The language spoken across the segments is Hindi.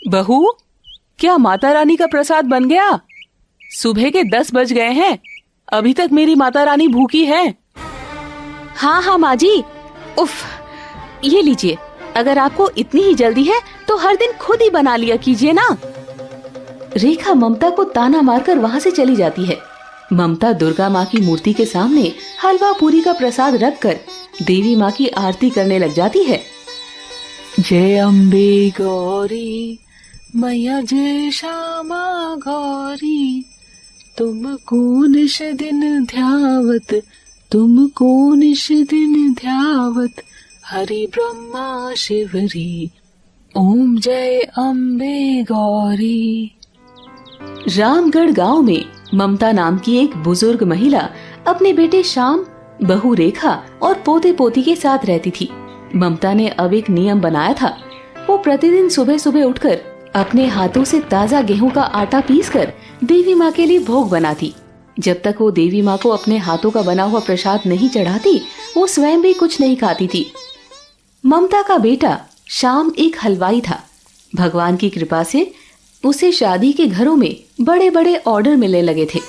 बहू, क्या माता रानी का प्रसाद बन गया? सुबह के 10 बज गए हैं, अभी तक मेरी माता रानी भूखी है। हाँ हाँ माँ जी। उफ, ये लीजिए, अगर आपको इतनी ही जल्दी है तो हर दिन खुद ही बना लिया कीजिए ना। रेखा ममता को ताना मारकर वहाँ से चली जाती है। ममता दुर्गा माँ की मूर्ति के सामने हलवा पूरी का प्रसाद रखकर देवी माँ की आरती करने लग जाती है। जय अम्बे गौरी मैया, जय श्यामा गौरी, तुमको निश दिन ध्यावत, तुमको निश दिन ध्यावत, हरि ब्रह्मा शिवरी, ओम जय अम्बे गौरी। रामगढ़ गांव में ममता नाम की एक बुजुर्ग महिला अपने बेटे श्याम, बहू रेखा और पोते पोती के साथ रहती थी। ममता ने अब एक नियम बनाया था। वो प्रतिदिन सुबह सुबह उठकर अपने हाथों से ताजा गेहूं का आटा पीसकर देवी माँ के लिए भोग बनाती। जब तक वो देवी माँ को अपने हाथों का बना हुआ प्रसाद नहीं चढ़ाती, वो स्वयं भी कुछ नहीं खाती थी। ममता का बेटा श्याम एक हलवाई था। भगवान की कृपा से उसे शादी के घरों में बड़े बड़े ऑर्डर मिलने लगे थे,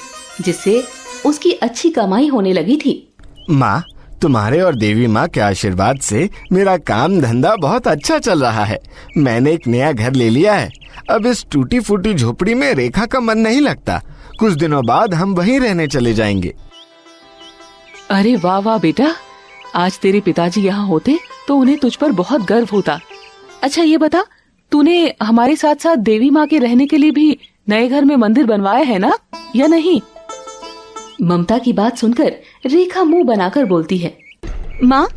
जिससे उसकी अच्छी कमाई होने लगी थी। माँ, तुम्हारे और देवी माँ के आशीर्वाद से मेरा काम धंधा बहुत अच्छा चल रहा है। मैंने एक नया घर ले लिया है। अब इस टूटी फूटी झोपड़ी में रेखा का मन नहीं लगता। कुछ दिनों बाद हम वहीं रहने चले जाएंगे। अरे वाह वाह बेटा, आज तेरे पिताजी यहाँ होते तो उन्हें तुझ पर बहुत गर्व होता। अच्छा ये बता, तूने हमारे साथ साथ देवी माँ के रहने के लिए भी नए घर में मंदिर बनवाया है ना, या नहीं? ममता की बात सुनकर रेखा मुंह बनाकर बोलती है, माँ,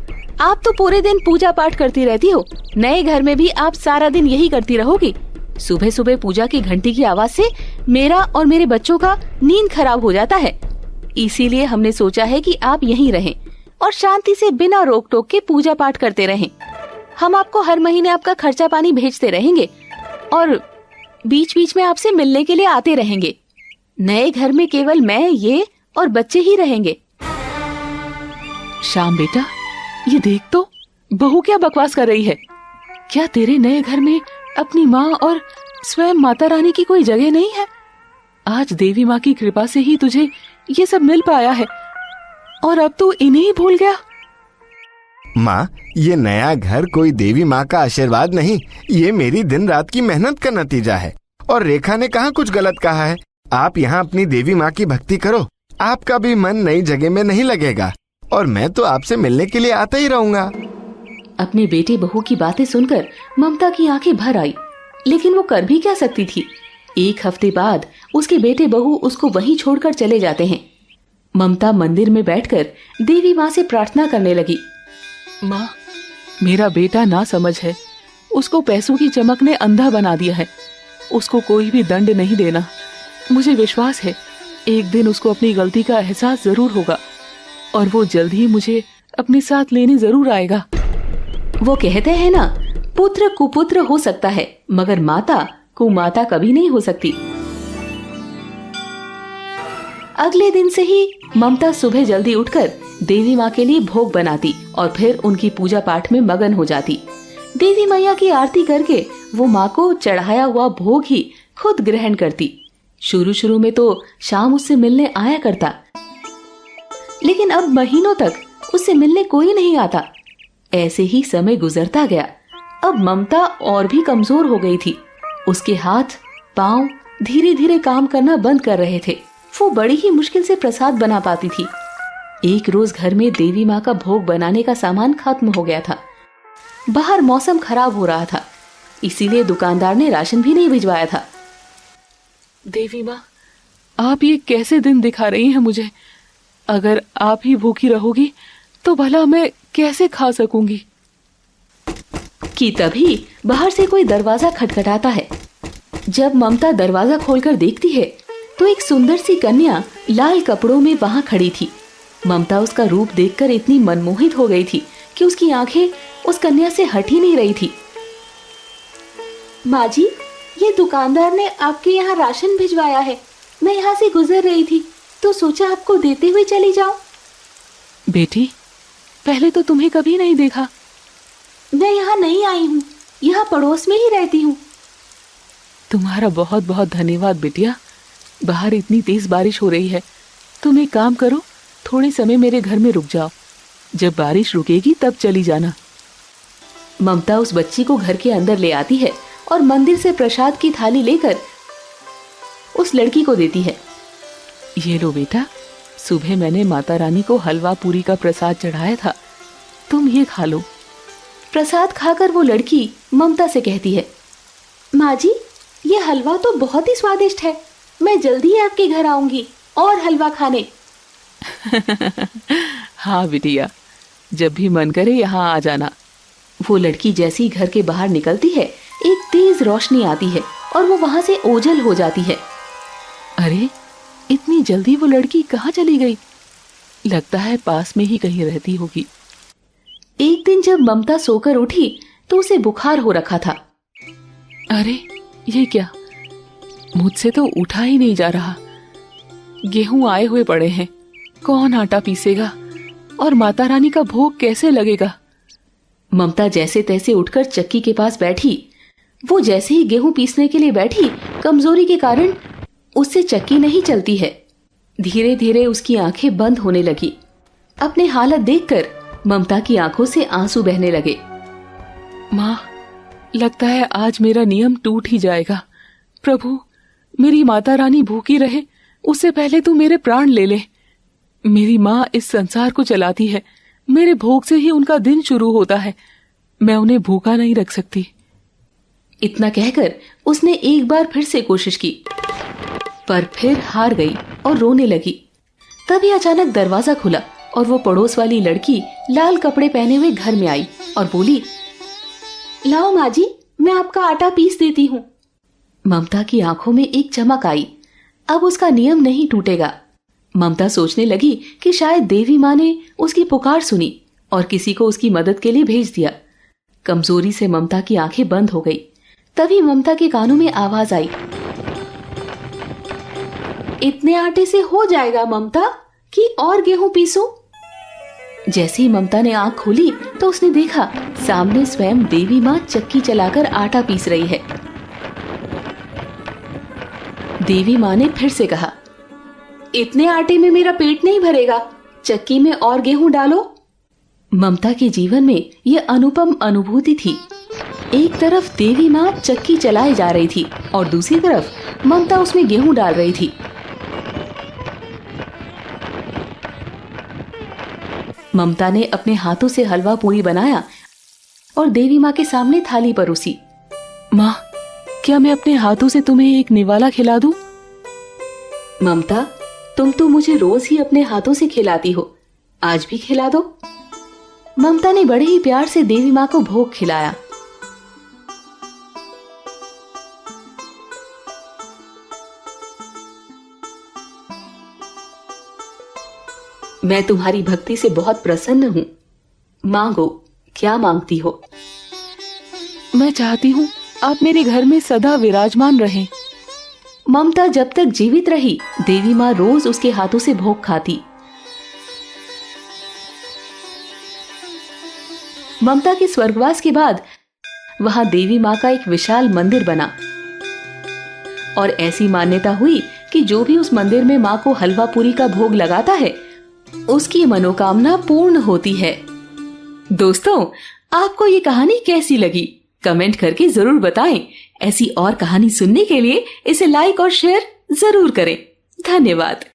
आप तो पूरे दिन पूजा पाठ करती रहती हो, नए घर में भी आप सारा दिन यही करती रहोगी। सुबह सुबह पूजा की घंटी की आवाज से मेरा और मेरे बच्चों का नींद खराब हो जाता है। इसीलिए हमने सोचा है कि आप यहीं रहें और शांति से बिना रोक टोक के पूजा पाठ करते रहें। हम आपको हर महीने आपका खर्चा पानी भेजते रहेंगे और बीच बीच में आपसे मिलने के लिए आते रहेंगे। नए घर में केवल मैं, ये और बच्चे ही रहेंगे। श्याम बेटा, ये देख तो, बहू क्या बकवास कर रही है। क्या तेरे नए घर में अपनी माँ और स्वयं माता रानी की कोई जगह नहीं है? आज देवी माँ की कृपा से ही तुझे ये सब मिल पाया है और अब तू इन्हें ही भूल गया। माँ, ये नया घर कोई देवी माँ का आशीर्वाद नहीं, ये मेरी दिन रात की मेहनत का नतीजा है। और रेखा ने कहाँ कुछ गलत कहा है। आप यहाँ अपनी देवी माँ की भक्ति करो, आपका भी मन नई जगह में नहीं लगेगा और मैं तो आपसे मिलने के लिए आता ही रहूंगा। अपने बेटे बहू की बातें सुनकर ममता की आंखें भर आई, लेकिन वो कर भी क्या सकती थी। एक हफ्ते बाद उसके बेटे बहू उसको वहीं छोड़कर चले जाते हैं। ममता मंदिर में बैठकर देवी माँ से प्रार्थना करने लगी, माँ, मेरा बेटा ना समझ है, उसको पैसों की चमक ने अंधा बना दिया है। उसको कोई भी दंड नहीं देना। मुझे विश्वास है एक दिन उसको अपनी गलती का एहसास जरूर होगा और वो जल्द ही मुझे अपने साथ लेने जरूर आएगा। वो कहते हैं ना, पुत्र कुपुत्र हो सकता है मगर माता कुमाता कभी नहीं हो सकती। अगले दिन से ही ममता सुबह जल्दी उठकर देवी माँ के लिए भोग बनाती और फिर उनकी पूजा पाठ में मगन हो जाती। देवी मैया की आरती करके वो माँ को चढ़ाया हुआ भोग ही खुद ग्रहण करती। शुरू शुरू में तो शाम उससे मिलने आया करता, लेकिन अब महीनों तक उससे मिलने कोई नहीं आता। ऐसे ही समय गुजरता गया। अब ममता और भी कमजोर हो गई थी। उसके हाथ पांव धीरे धीरे काम करना बंद कर रहे थे। वो बड़ी ही मुश्किल से प्रसाद बना पाती थी। एक रोज घर में देवी माँ का भोग बनाने का सामान खत्म हो गया था। बाहर मौसम खराब हो रहा था, इसीलिए दुकानदार ने राशन भी नहीं भिजवाया था। देवी माँ, आप ये कैसे दिन दिखा रही हैं मुझे? अगर आप ही भूखी रहोगी तो भला मैं कैसे खा सकूंगी? कि तभी बाहर से कोई दरवाजा खटखटाता है। जब ममता दरवाजा खोलकर देखती है तो एक सुंदर सी कन्या लाल कपड़ों में वहां खड़ी थी। ममता उसका रूप देखकर इतनी मनमोहित हो गई थी कि उसकी आंखें उस कन्या से हट ही नहीं रही थी। माँ जी, ये दुकानदार ने आपके यहाँ राशन भिजवाया है। मैं यहाँ से गुजर रही थी तो सोचा आपको देते हुए चली जाऊं। बेटी, पहले तो तुम्हें कभी नहीं देखा। मैं यहाँ नहीं आई हूँ, यहाँ पड़ोस में ही रहती हूँ। तुम्हारा बहुत बहुत धन्यवाद बिटिया। बाहर इतनी तेज बारिश हो रही है, तुम एक काम करो, थोड़े समय मेरे घर में रुक जाओ। जब बारिश रुकेगी तब चली जाना। ममता उस बच्ची को घर के अंदर ले आती है और मंदिर से प्रसाद की थाली लेकर उस लड़की को देती है। ये लो बेटा, सुबह मैंने माता रानी को हलवा पूरी का प्रसाद चढ़ाया था, तुम ये खा लो। प्रसाद खाकर वो लड़की ममता से कहती है, माँ जी, ये हलवा तो बहुत ही स्वादिष्ट है। मैं जल्दी आपके घर आऊंगी और हलवा खाने। हाँ बिटिया, जब भी मन करे यहाँ आ जाना। वो लड़की जैसे ही घर के बाहर निकलती है, एक तेज रोशनी आती है और वो वहां से ओझल हो जाती है। अरे, इतनी जल्दी वो लड़की कहाँ चली गई? लगता है पास में ही कहीं रहती होगी। एक दिन जब ममता सोकर उठी तो उसे बुखार हो रखा था। अरे, ये क्या, मुझसे तो उठा ही नहीं जा रहा। गेहूं आए हुए पड़े हैं, कौन आटा पीसेगा और माता रानी का भोग कैसे लगेगा? ममता जैसे तैसे उठकर चक्की के पास बैठी। वो जैसे ही गेहूं पीसने के लिए बैठी, कमजोरी के कारण उससे चक्की नहीं चलती है। धीरे धीरे उसकी आंखें बंद होने लगी। अपने हालत देखकर ममता की आंखों से आंसू बहने लगे। माँ, लगता है आज मेरा नियम टूट ही जाएगा। प्रभु, मेरी माता रानी भूखी रहे उससे पहले तू मेरे प्राण ले ले। मेरी माँ इस संसार को चलाती है, मेरे भोग से ही उनका दिन शुरू होता है। मैं उन्हें भूखा नहीं रख सकती। इतना कहकर उसने एक बार फिर से कोशिश की, पर फिर हार गई और रोने लगी। तभी अचानक दरवाजा खुला और वो पड़ोस वाली लड़की लाल कपड़े पहने हुए घर में आई और बोली, लाओ माँ जी, मैं आपका आटा पीस देती हूँ। ममता की आंखों में एक चमक आई। अब उसका नियम नहीं टूटेगा। ममता सोचने लगी कि शायद देवी माँ ने उसकी पुकार सुनी और किसी को उसकी मदद के लिए भेज दिया। कमजोरी से ममता की आंखें बंद हो गई। तभी ममता के कानों में आवाज आई, इतने आटे से हो जाएगा ममता, कि और गेहूं पीसूं? जैसे ही ममता ने आंख खोली तो उसने देखा सामने स्वयं देवी माँ चक्की चलाकर आटा पीस रही है। देवी माँ ने फिर से कहा, इतने आटे में मेरा पेट नहीं भरेगा, चक्की में और गेहूं डालो। ममता के जीवन में यह अनुपम अनुभूति थी। एक तरफ देवी माँ चक्की चलाए जा रही थी और दूसरी तरफ ममता उसमें गेहूं डाल रही थी। ममता ने अपने हाथों से हलवा पूरी बनाया और देवी माँ के सामने थाली परोसी। माँ, क्या मैं अपने हाथों से तुम्हें एक निवाला खिला दूं? ममता, तुम तो मुझे रोज ही अपने हाथों से खिलाती हो, आज भी खिला दो। ममता ने बड़े ही प्यार से देवी माँ को भोग खिलाया। मैं तुम्हारी भक्ति से बहुत प्रसन्न हूँ। मांगो, क्या मांगती हो? मैं चाहती हूँ आप मेरे घर में सदा विराजमान रहें। ममता जब तक जीवित रही, देवी माँ रोज उसके हाथों से भोग खाती। ममता के स्वर्गवास के बाद वहां देवी माँ का एक विशाल मंदिर बना और ऐसी मान्यता हुई कि जो भी उस मंदिर में माँ को हलवा पूरी का भोग लगाता है, उसकी मनोकामना पूर्ण होती है। दोस्तों, आपको ये कहानी कैसी लगी? कमेंट करके जरूर बताएं। ऐसी और कहानी सुनने के लिए इसे लाइक और शेयर जरूर करें। धन्यवाद।